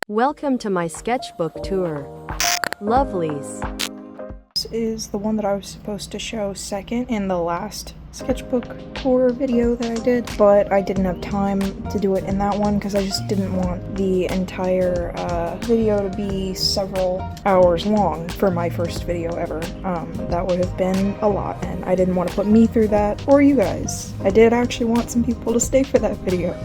Welcome to my sketchbook tour. Lovelies. This is the one that I was supposed to show second in the last sketchbook tour video that I did, but I didn't have time to do it in that one because I just didn't want the entire video to be several hours long for my first video ever. That would have been a lot, and I didn't want to put me through that, or you guys. I did actually want some people to stay for that video.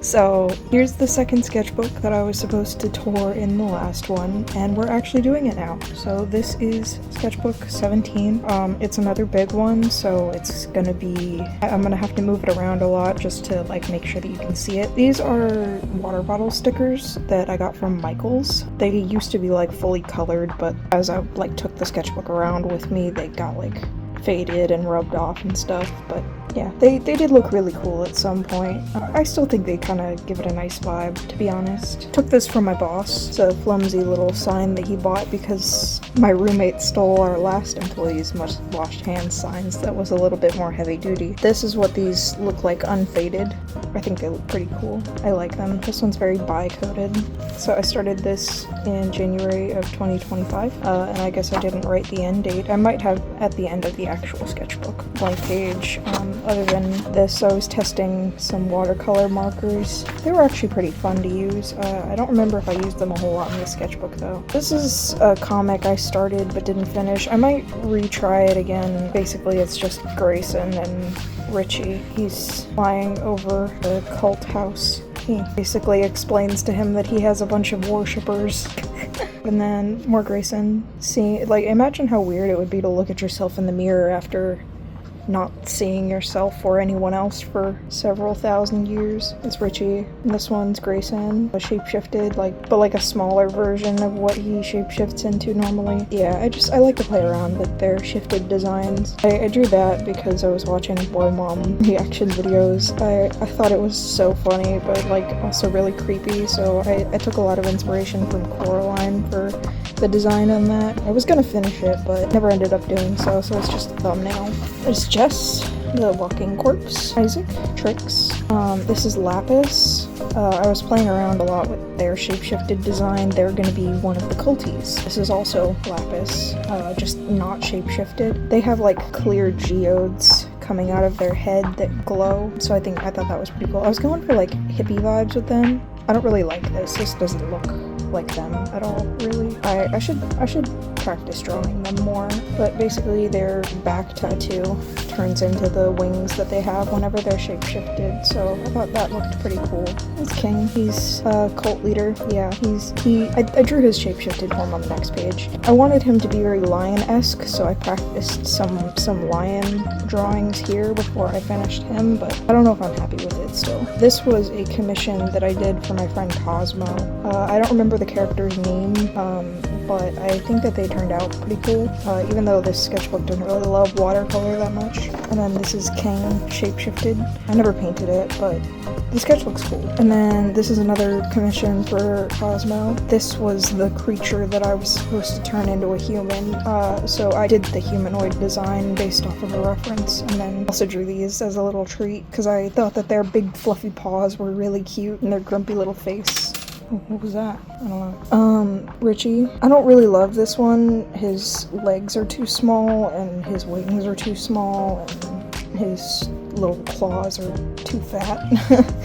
So here's the second sketchbook that I was supposed to tour in the last one, and we're actually doing it now. So this is sketchbook 17. It's another big one, so it's gonna be, I'm gonna have to move it around a lot just to like make sure that you can see it. These are water bottle stickers that I got from Michael's. They used to be like fully colored, but as I like took the sketchbook around with me, they got like faded and rubbed off and stuff, but yeah, they did look really cool at some point. I still think they kind of give it a nice vibe, to be honest. Took this from my boss. It's a flimsy little sign that he bought because my roommate stole our last employee's must wash hands signs that was a little bit more heavy duty. This is what these look like unfaded. I think they look pretty cool. I like them. This one's very bi-coated. So I started this in January of 2025, and I guess I didn't write the end date. I might have at the end of the actual sketchbook. Blank page. Other than this, I was testing some watercolor markers. They were actually pretty fun to use. I don't remember if I used them a whole lot in the sketchbook though. This is a comic I started but didn't finish. I might retry it again. Basically, it's just Grayson and Richie. He's flying over the cult house. He basically explains to him that he has a bunch of worshippers. And then more Grayson. See, like, imagine how weird it would be to look at yourself in the mirror after not seeing yourself or anyone else for several thousand years. It's Richie, and this one's Grayson, a shapeshifted, but like a smaller version of what he shapeshifts into normally. Yeah, I like to play around with their shifted designs. I drew that because I was watching Boy Mom reaction videos. I thought it was so funny, but like also really creepy, so I took a lot of inspiration from Coraline for the design on that. I was gonna finish it, but never ended up doing so it's just a thumbnail. It's Jess, the walking corpse. Isaac, Trix. This is Lapis. I was playing around a lot with their shapeshifted design. They're gonna be one of the culties. This is also Lapis, just not shapeshifted. They have like clear geodes coming out of their head that glow, so I thought that was pretty cool. I was going for like hippie vibes with them. I don't really like this. This doesn't look like them at all, really. I should practice drawing them more, but basically their back tattoo turns into the wings that they have whenever they're shapeshifted, so I thought that looked pretty cool. It's King. He's a cult leader. Yeah, I drew his shapeshifted form on the next page. I wanted him to be very lion-esque, so I practiced some lion drawings here before I finished him, but I don't know if I'm happy with it still. This was a commission that I did for my friend Cosmo. I don't remember the character's name, but I think that they turned out pretty cool, even though this sketchbook doesn't really love watercolor that much. And then this is King shapeshifted. I never painted it, but the sketch looks cool. And then this is another commission for Cosmo. This was the creature that I was supposed to turn into a human, so I did the humanoid design based off of a reference, and then also drew these as a little treat because I thought that their big fluffy paws were really cute and their grumpy little face. What was that? I don't know. Richie. I don't really love this one. His legs are too small, and his wings are too small, and his little claws are too fat.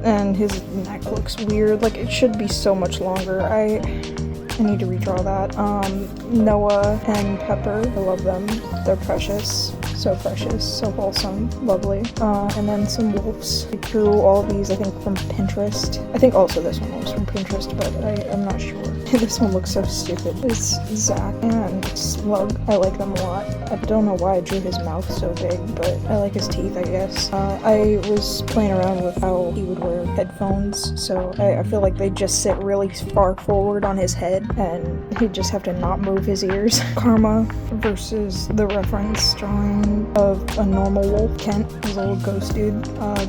And his neck looks weird. Like, it should be so much longer. I need to redraw that. Noah and Pepper. I love them. They're precious. So precious, so wholesome, lovely. And then some wolves. I drew all these, I think, from Pinterest. I think also this one was from Pinterest, but I'm not sure. This one looks so stupid. It's Zach and Slug. I like them a lot. I don't know why I drew his mouth so big, but I like his teeth, I guess. I was playing around with how he would wear headphones, so I feel like they just sit really far forward on his head, and he'd just have to not move his ears. Karma versus the reference drawing of a normal wolf. Kent is a little ghost dude.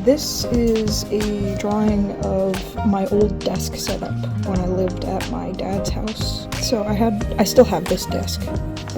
This is a drawing of my old desk setup when I lived at my dad's house. So I still have this desk,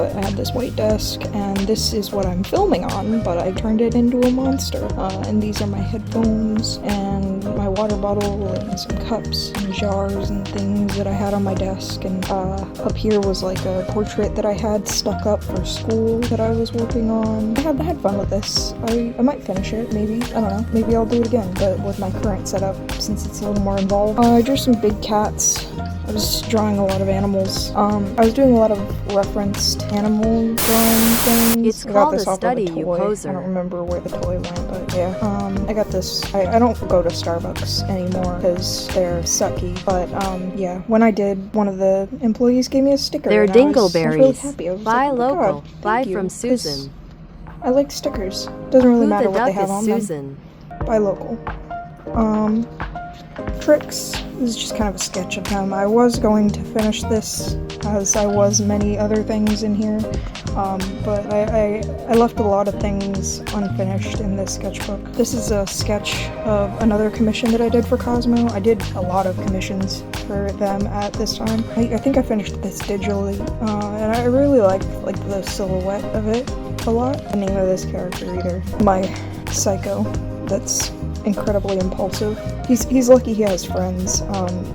but I had this white desk, and this is what I'm filming on, but I turned it into a monster. And these are my headphones, and my water bottle, and some cups, and jars, and things that I had on my desk, and up here was like a portrait that I had stuck up for school that I was working on. I had fun with this. I might finish it, maybe. I don't know. Maybe I'll do it again, but with my current setup, since it's a little more involved. I drew some big cats. I was drawing a lot of animals. I was doing a lot of referenced animal drawing things. It's I got called this a off study, of a you toy. poser. I don't remember where the toy went, but yeah. I got this. I don't go to Starbucks anymore because they're sucky. But yeah, when I did, one of the employees gave me a sticker. They're and I was really dingleberries. happy. I was Buy like, oh my local. God, Buy thank you, from 'cause Susan. I like stickers. Doesn't really Who matter the what they duck have is on Susan? them. Buy local. Tricks. This is just kind of a sketch of him. I was going to finish this, as I was many other things in here, but I left a lot of things unfinished in this sketchbook. This is a sketch of another commission that I did for Cosmo. I did a lot of commissions for them at this time. I think I finished this digitally, and I really like the silhouette of it a lot. The name of this character either. My psycho that's incredibly impulsive. He's lucky he has friends,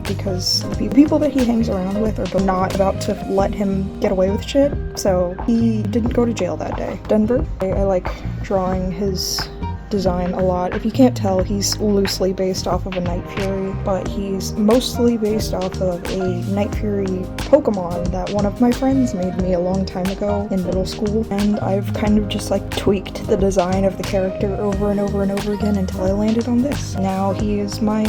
because the people that he hangs around with are not about to let him get away with shit, so he didn't go to jail that day. Denver. I like drawing his design a lot. If you can't tell, he's loosely based off of a Night Fury, but he's mostly based off of a Night Fury Pokemon that one of my friends made me a long time ago in middle school, and I've kind of just like tweaked the design of the character over and over and over again until I landed on this. Now he is my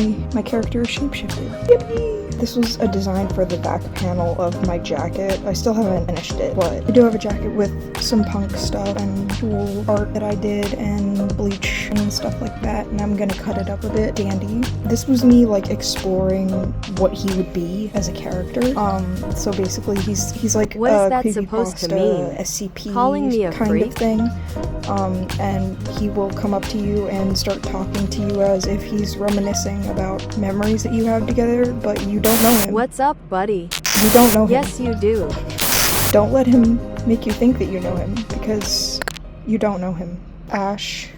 character is shapeshifted. Yippee! This was a design for the back panel of my jacket. I still haven't finished it, but I do have a jacket with some punk stuff and cool art that I did and bleach and stuff like that, and I'm gonna cut it up a bit. Dandy. This was me like exploring what he would be as a character. So basically he's like What is a that supposed to mean? SCP Calling me a kind freak? of thing. And he will come up to you and start talking to you as if he's reminiscing about memories that you have together, but you don't know him. What's up, buddy? You don't know him. Yes, you do. Don't let him make you think that you know him, because you don't know him. Ash,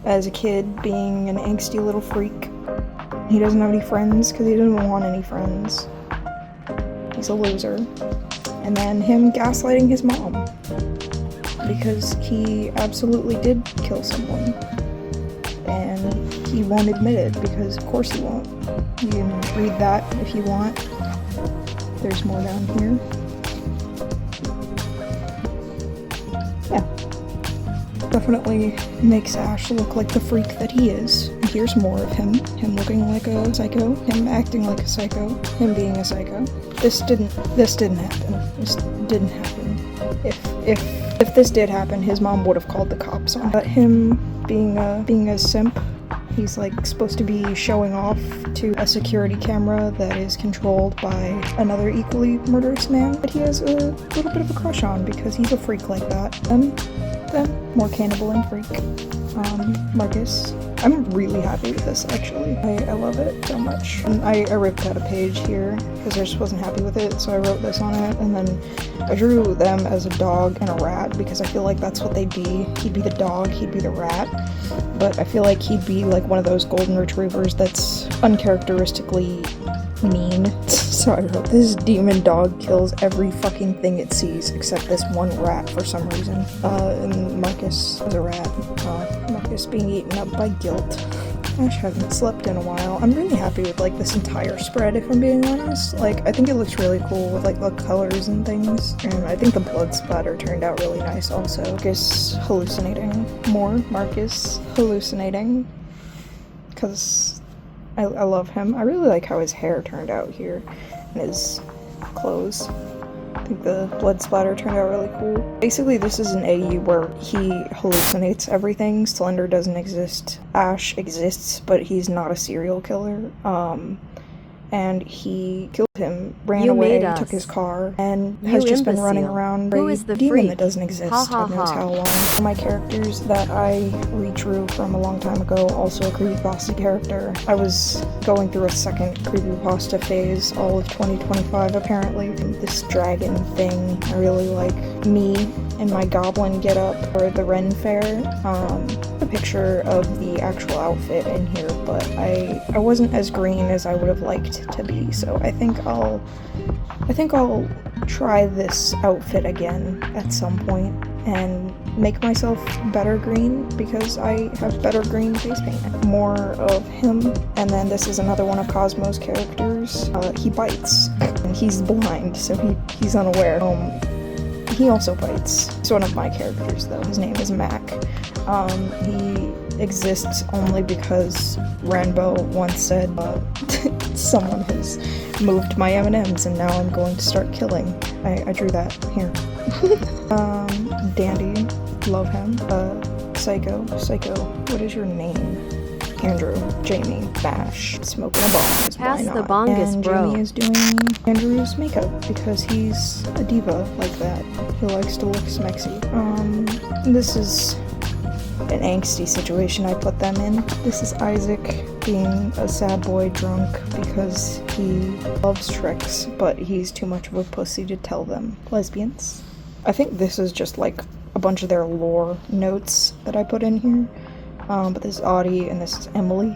as a kid, being an angsty little freak. He doesn't have any friends because he doesn't want any friends. He's a loser. And then him gaslighting his mom, because he absolutely did kill someone. And he won't admit it, because of course he won't. You can read that if you want. There's more down here. Yeah. Definitely makes Ash look like the freak that he is. And here's more of him. Him looking like a psycho. Him acting like a psycho. Him being a psycho. This didn't happen. This didn't happen. If this did happen, his mom would have called the cops on. But him being a simp, he's like supposed to be showing off to a security camera that is controlled by another equally murderous man that he has a little bit of a crush on because he's a freak like that. Then more cannibal and freak. Marcus. I'm really happy with this, actually. I love it so much. And I ripped out a page here because I just wasn't happy with it, so I wrote this on it, and then I drew them as a dog and a rat because I feel like that's what they'd be. He'd be the dog, he'd be the rat, but I feel like he'd be like one of those golden retrievers that's uncharacteristically mean. So I wrote, this demon dog kills every fucking thing it sees except this one rat for some reason. And Marcus was a rat. Marcus being eaten up by guilt. I haven't slept in a while. I'm really happy with like this entire spread, if I'm being honest. Like, I think it looks really cool with like the colors and things, and I think the blood splatter turned out really nice also. Marcus hallucinating. More Marcus hallucinating. Because I love him. I really like how his hair turned out here and his clothes. I think the blood splatter turned out really cool. Basically, this is an AU where he hallucinates everything. Slender doesn't exist. Ash exists, but he's not a serial killer. and he killed him, ran You away, made us. took his car, and You has just been running imbecile. around Who a is the demon freak? that doesn't exist. Ha ha God knows ha. how long. My characters that I redrew from a long time ago, also a creepypasta character. I was going through a second creepypasta phase all of 2025 apparently. This dragon thing, I really like. Me in my goblin getup for the Ren Fair. A picture of the actual outfit in here, but I wasn't as green as I would have liked to be, so I think I'll try this outfit again at some point and make myself better green because I have better green face paint. More of him, and then this is another one of Cosmo's characters. He bites, and he's blind, so he's unaware. He also bites. He's one of my characters though. His name is Mac. He exists only because Ranbo once said, someone has moved my M&Ms and now I'm going to start killing. I drew that here. Dandy, love him. Psycho, what is your name? Andrew, Jamie, Bash, smoking a bong. Pass Why the not? bongus, and bro. Jamie is doing Andrew's makeup because he's a diva like that. He likes to look smexy. This is an angsty situation I put them in. This is Isaac being a sad boy drunk because he loves tricks, but he's too much of a pussy to tell them. Lesbians. I think this is just like a bunch of their lore notes that I put in here. But this is Audie and this is Emily.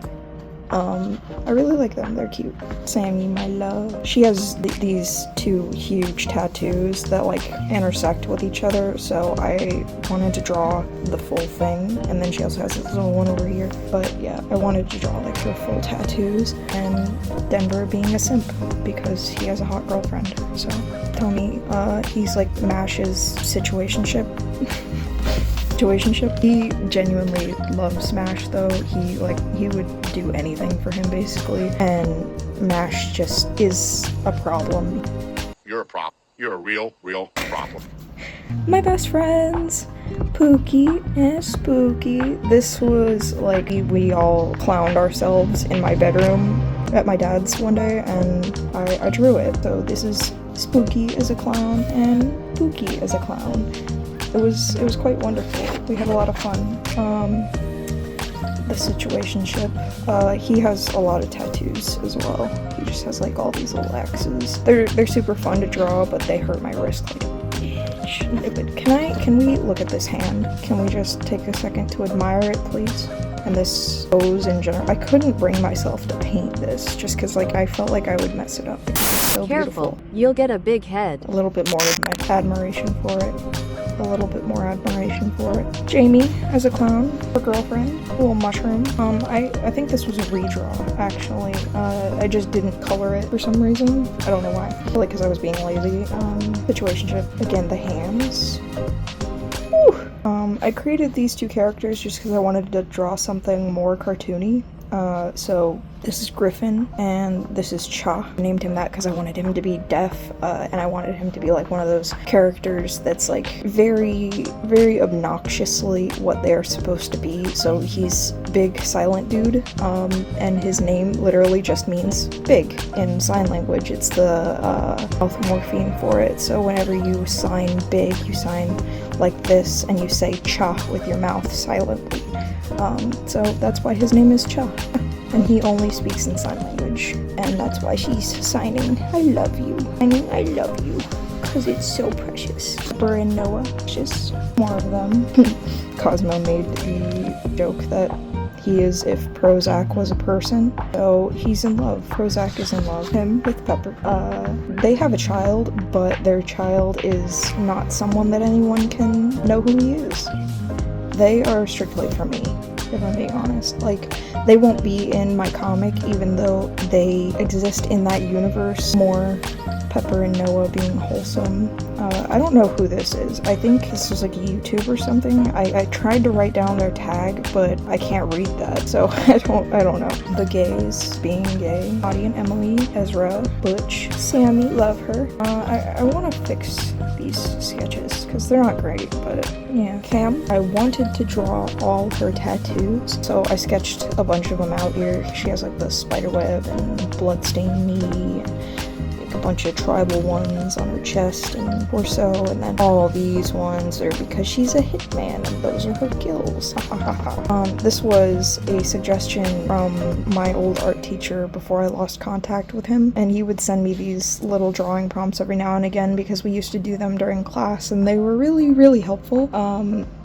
I really like them, they're cute. Sammy, my love. She has these two huge tattoos that like intersect with each other, so I wanted to draw the full thing, and then she also has this little one over here. But yeah, I wanted to draw like her full tattoos, and Denver being a simp because he has a hot girlfriend. So Tony, he's like Mash's situationship. He genuinely loves Mash though. He would do anything for him basically, and Mash just is a problem. You're a problem. You're a real problem. My best friends, Pookie and Spooky. This was like we all clowned ourselves in my bedroom at my dad's one day, and I drew it. So this is Spooky as a clown and Pookie as a clown. It was quite wonderful. We had a lot of fun. The situationship. He has a lot of tattoos as well. He just has like all these little X's. They're super fun to draw, but they hurt my wrist like a bitch. Can we look at this hand? Can we just take a second to admire it, please? And this pose in general. I couldn't bring myself to paint this just because like I felt like I would mess it up because it's so Careful, beautiful. you'll get a big head. A little bit more admiration for it. Jamie as a clown, her girlfriend, a little mushroom. I think this was a redraw, actually. I just didn't color it for some reason. I don't know why. Probably because I was being lazy. Situationship. Again, the hands. Whew. I created these two characters just because I wanted to draw something more cartoony. So this is Griffin and this is Cha. I named him that because I wanted him to be deaf, and I wanted him to be like one of those characters that's like very, very obnoxiously what they're supposed to be. So he's big silent dude, and his name literally just means big in sign language. It's the mouth morpheme for it. So whenever you sign big, you sign like this and you say Cha with your mouth silently. So that's why his name is Cha. And he only speaks in sign language. And that's why she's signing, I love you. I love you. Because it's so precious. Pepper and Noah, just more of them. Cosmo made the joke that he is if Prozac was a person. So he's in love. Prozac is in love. Him with Pepper. They have a child, but their child is not someone that anyone can know who he is. They are strictly for me, if I'm being honest. Like, they won't be in my comic, even though they exist in that universe. More Pepper and Noah being wholesome. I don't know who this is. I think this was like YouTube or something. I tried to write down their tag, but I can't read that, so I don't know. The gays being gay. Audie and Emily, Ezra, Butch, Sammy, love her. I want to fix the these sketches because they're not great, but yeah. Cam, I wanted to draw all her tattoos, so I sketched a bunch of them out here. She has like the spider web and bloodstained knee, and a bunch of tribal ones on her chest and torso, and then all these ones are because she's a hitman and those are her kills. This was a suggestion from my old art teacher before I lost contact with him, and he would send me these little drawing prompts every now and again because we used to do them during class, and they were really helpful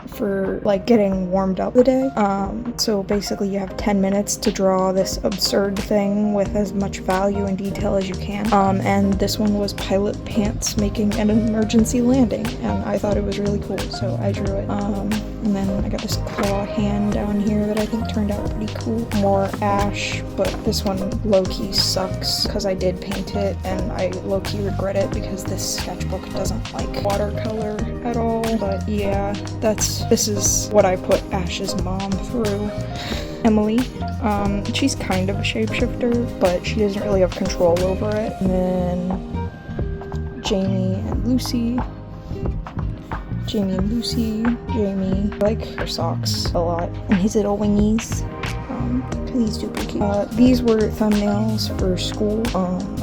for like getting warmed up the day. So basically you have 10 minutes to draw this absurd thing with as much value and detail as you can. And this one was pilot pants making an emergency landing, and I thought it was really cool, so I drew it. And then I got this claw hand down here that I think turned out pretty cool. More ash, but this one low-key sucks because I did paint it and I low-key regret it because this sketchbook doesn't like watercolor at all. But yeah, this is what I put Ash's mom through. Emily, she's kind of a shapeshifter, but she doesn't really have control over it. And then Jamie and Lucy. Jamie, I like her socks a lot, and his little wingies, because he's super cute. These were thumbnails for school.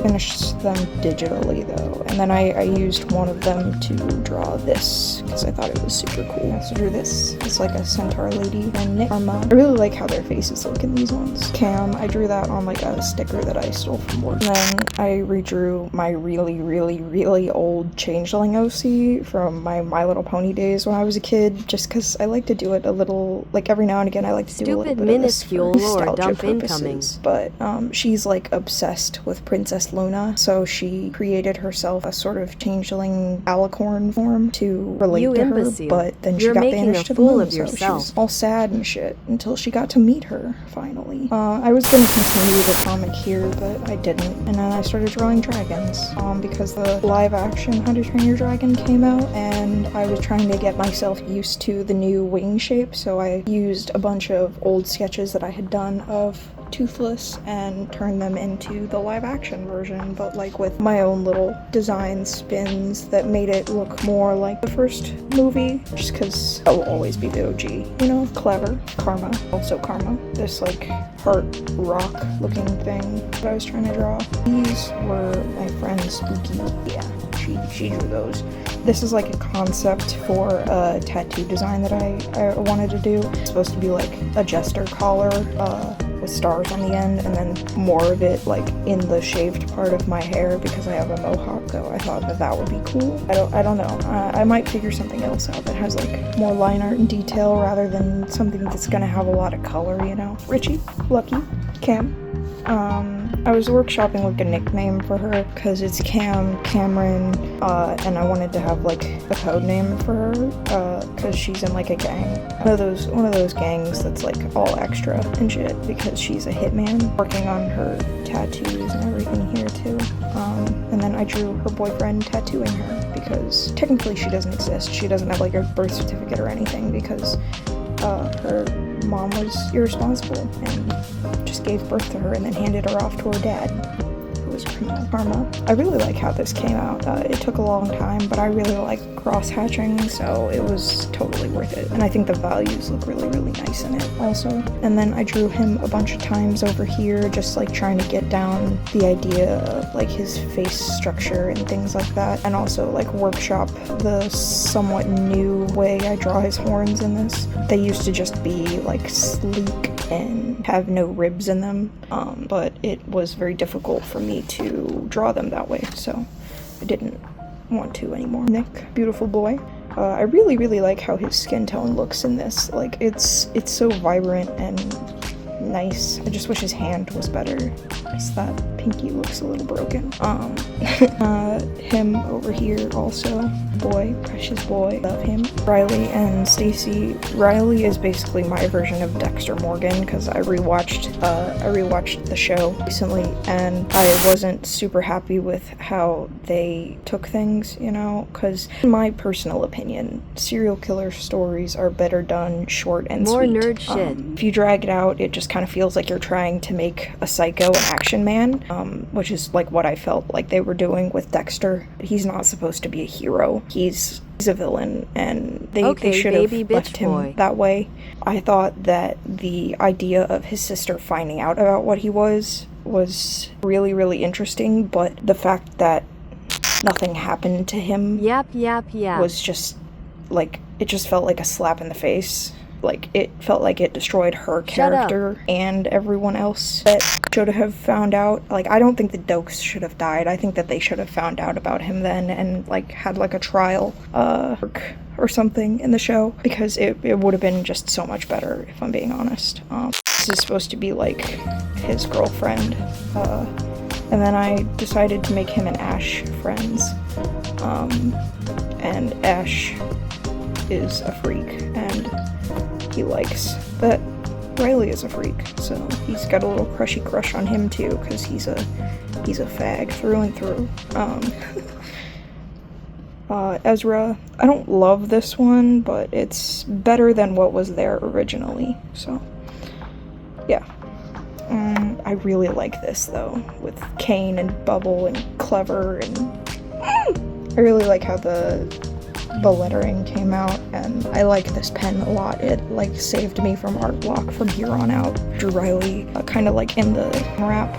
Finished them digitally though, and then I used one of them to draw this because I thought it was super cool. I also drew this. It's like a centaur lady. And Nick, Arma. I really like how their faces look in these ones. Cam, I drew that on like a sticker that I stole from work. And then I redrew my really old changeling OC from my My Little Pony days when I was a kid, just because I like to do it a little, like every now and again I like to do a little bit of this for nostalgia purposes. But she's like obsessed with Princess Lunar, so she created herself a sort of changeling alicorn form to relate to her, but then she got banished to the moon, so she was all sad and shit until she got to meet her, finally. I was gonna continue the comic here, but I didn't, and then I started drawing dragons, because the live-action How to Train Your Dragon came out, and I was trying to get myself used to the new wing shape, so I used a bunch of old sketches that I had done of Toothless and turned them into the live-action version, but like with my own little design spins that made it look more like the first movie, just because I will always be the OG, you know? Clever. Karma. Also Karma. This like heart rock looking thing that I was trying to draw. These were my friend Spooky. Yeah, she drew those. This is like a concept for a tattoo design that I wanted to do. It's supposed to be like a jester collar, with stars on the end, and then more of it like in the shaved part of my hair because I have a mohawk, so I thought that would be cool. I don't know. I might figure something else out that has like more line art and detail rather than something that's gonna have a lot of color, you know? Richie, Lucky, Cam. I was workshopping like a nickname for her because it's Cameron, and I wanted to have like a code name for her because she's in like a gang. One of those gangs that's like all extra and shit because she's a hitman working on her tattoos and everything here too. And then I drew her boyfriend tattooing her because technically she doesn't exist. She doesn't have like a birth certificate or anything because her mom was irresponsible and just gave birth to her and then handed her off to her dad, who was a criminal. Karma. I really like how this came out. It took a long time, but I really like cross-hatching, so it was totally worth it. And I think the values look really nice in it also. And then I drew him a bunch of times over here, just like trying to get down the idea of like his face structure and things like that, and also like workshop the somewhat new way I draw his horns in this. They used to just be like sleek and have no ribs in them, but it was very difficult for me to draw them that way, so I didn't want to anymore. Nick, beautiful boy. I really like how his skin tone looks in this. Like it's so vibrant and nice. I just wish his hand was better because that pinky looks a little broken. Him over here also, boy, precious boy, love him. Riley and Stacy. Riley is basically my version of Dexter Morgan because I rewatched the show recently and I wasn't super happy with how they took things, you know, because in my personal opinion, serial killer stories are better done short and More sweet. nerd shit. If you drag it out, it just kind of feels like you're trying to make a psycho an action man, which is like what I felt like they were doing with Dexter character. He's not supposed to be a hero. He's a villain, and they Okay, should have baby left bitch him boy. that way. I thought that the idea of his sister finding out about what he was really, really interesting, but the fact that nothing happened to him Yap, yap, yap. was just, like, it just felt like a slap in the face. Like, it felt like it destroyed her Shut up. character and everyone else that should have found out. Like, I don't think the Dokes should have died. I think that they should have found out about him then and, like, had, like, a trial arc or something in the show, because it would have been just so much better, if I'm being honest. This is supposed to be, like, his girlfriend, and then I decided to make him and Ash friends, and Ash is a freak, and he likes that Riley is a freak, so he's got a little crushy crush on him too, because he's a fag through and through. Ezra, I don't love this one, but it's better than what was there originally, so yeah. I really like this though, with Kane and Bubble and Clever, and I really like how the lettering came out, and I like this pen a lot. It, like, saved me from art block from here on out. Drew Riley kind of like in the wrap,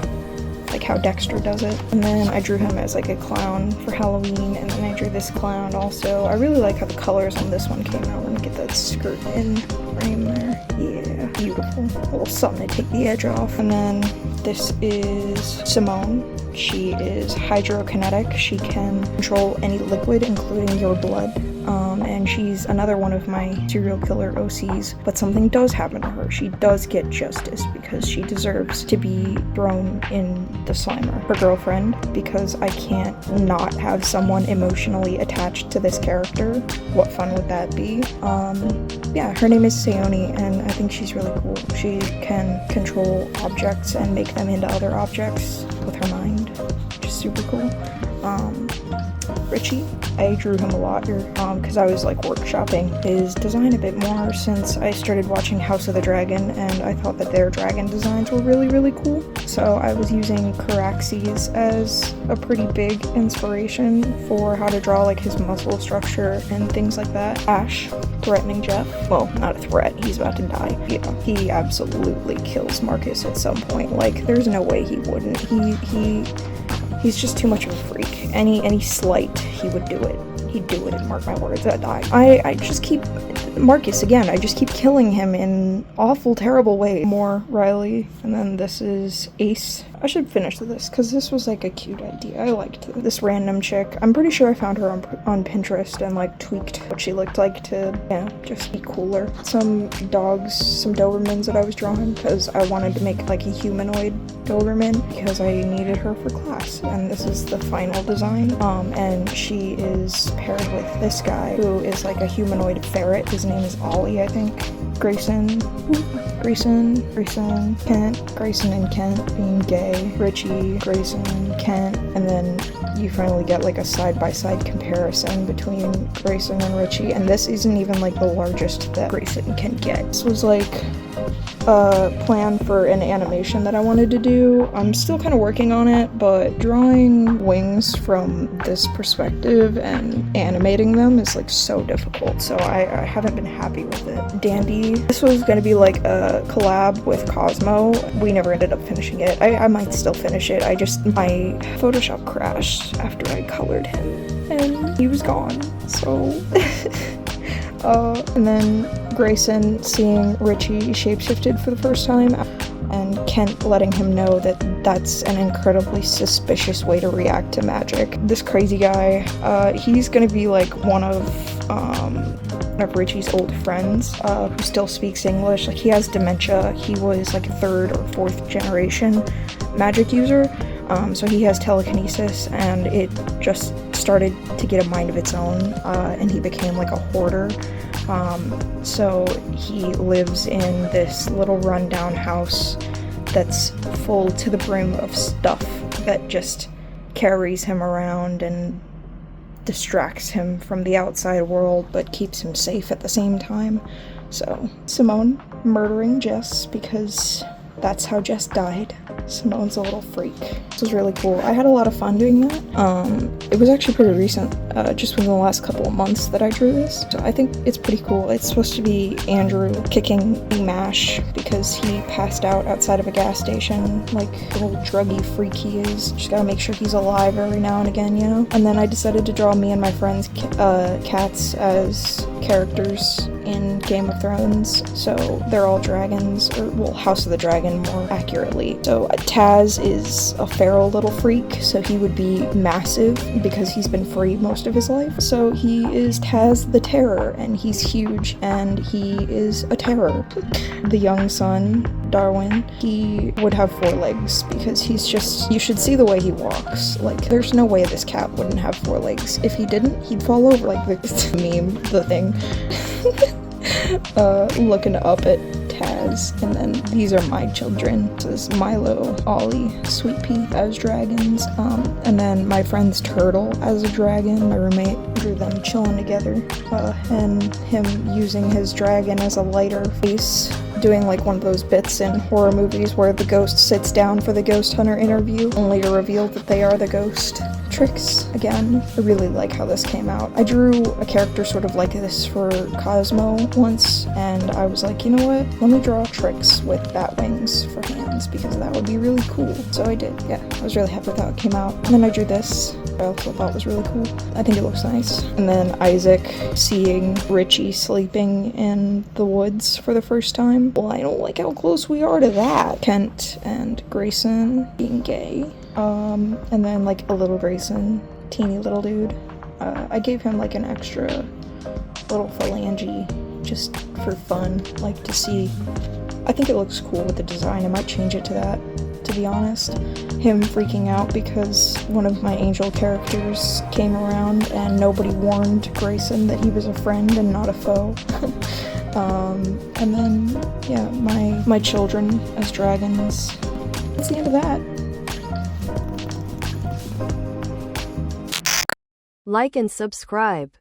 like how Dexter does it. And then I drew him as like a clown for Halloween, and then I drew this clown also. I really like how the colors on this one came out. Let me get that skirt in frame there. Yeah, beautiful. A little something to take the edge off. And then this is Simone. She is hydrokinetic. She can control any liquid, including your blood. And she's another one of my serial killer OCs, but something does happen to her. She does get justice because she deserves to be thrown in the Slimer. Her girlfriend, because I can't not have someone emotionally attached to this character. What fun would that be? Yeah, her name is Sayoni, and I think she's really cool. She can control objects and make them into other objects with her mind, which is super cool. Richie, I drew him a lot here because I was like workshopping his design a bit more since I started watching House of the Dragon, and I thought that their dragon designs were really, really cool. So I was using Caraxes as a pretty big inspiration for how to draw like his muscle structure and things like that. Ash, threatening Jeff. Well, not a threat, he's about to die. Yeah, he absolutely kills Marcus at some point. Like, there's no way he wouldn't. He's just too much of a freak. Any slight, he would do it. He'd do it, and mark my words, I'd die. I just keep... Marcus, again, I just keep killing him in awful, terrible ways. More Riley, and then this is Ace. I should finish this, because this was like a cute idea. I liked this random chick. I'm pretty sure I found her on Pinterest and like tweaked what she looked like to, yeah, just be cooler. Some dogs, some Dobermans that I was drawing, because I wanted to make like a humanoid Doberman, because I needed her for class. And this is the final design. And she is paired with this guy, who is like a humanoid ferret. His name is Ollie, I think. Grayson, Kent, Grayson and Kent being gay, Richie, Grayson, Kent, and then you finally get like a side-by-side comparison between Grayson and Richie, and this isn't even like the largest that Grayson can get. This was like a plan for an animation that I wanted to do. I'm still kind of working on it, but drawing wings from this perspective and animating them is like so difficult, so I haven't been happy with it. Dandy, this was going to be like a collab with Cosmo. We never ended up finishing it. I might still finish it. My Photoshop crashed after I colored him and he was gone, so and then Grayson seeing Richie shapeshifted for the first time, and Kent letting him know that that's an incredibly suspicious way to react to magic. This crazy guy, he's gonna be like one of Richie's old friends, who still speaks English. Like, he has dementia. He was like a 3rd or 4th generation magic user, so he has telekinesis, and it just started to get a mind of its own, and he became like a hoarder. So he lives in this little rundown house that's full to the brim of stuff that just carries him around and distracts him from the outside world but keeps him safe at the same time. So Simone murdering Jess, because that's how Jess died. Simone's a little freak. This was really cool. I had a lot of fun doing that. It was actually pretty recent, just within the last couple of months that I drew this. So I think it's pretty cool. It's supposed to be Andrew kicking MASH because he passed out outside of a gas station, like the little druggy freak he is. Just gotta make sure he's alive every now and again, you know? And then I decided to draw me and my friends' cats as characters in Game of Thrones. So they're all dragons, or well, House of the Dragon more accurately. So Taz is a feral little freak, so he would be massive because he's been free most of his life. So he is Taz the Terror, and he's huge, and he is a terror. The young son, Darwin, he would have 4 legs because he's just, you should see the way he walks. Like, there's no way this cat wouldn't have 4 legs. If he didn't, he'd fall over like the meme, the thing. Looking up at Taz, and then these are my children. This is Milo, Ollie, Sweet Pea as dragons, and then my friend's Turtle as a dragon. My roommate drew them chilling together, and him using his dragon as a lighter face, doing like one of those bits in horror movies where the ghost sits down for the ghost hunter interview, only to reveal that they are the ghost. Tricks, again. I really like how this came out. I drew a character sort of like this for Cosmo once, and I was like, you know what? Let me draw Tricks with bat wings for hands, because that would be really cool. So I did, yeah. I was really happy with how it came out. And then I drew this. I also thought was really cool. I think it looks nice. And then Isaac seeing Richie sleeping in the woods for the first time. Well, I don't like how close we are to that. Kent and Grayson being gay. And then like a little Grayson, teeny little dude. I gave him like an extra little phalange just for fun, like to see. I think it looks cool with the design. I might change it to that, to be honest. Him freaking out because one of my angel characters came around and nobody warned Grayson that he was a friend and not a foe. And then, yeah, my children as dragons. That's the end of that. Like and subscribe.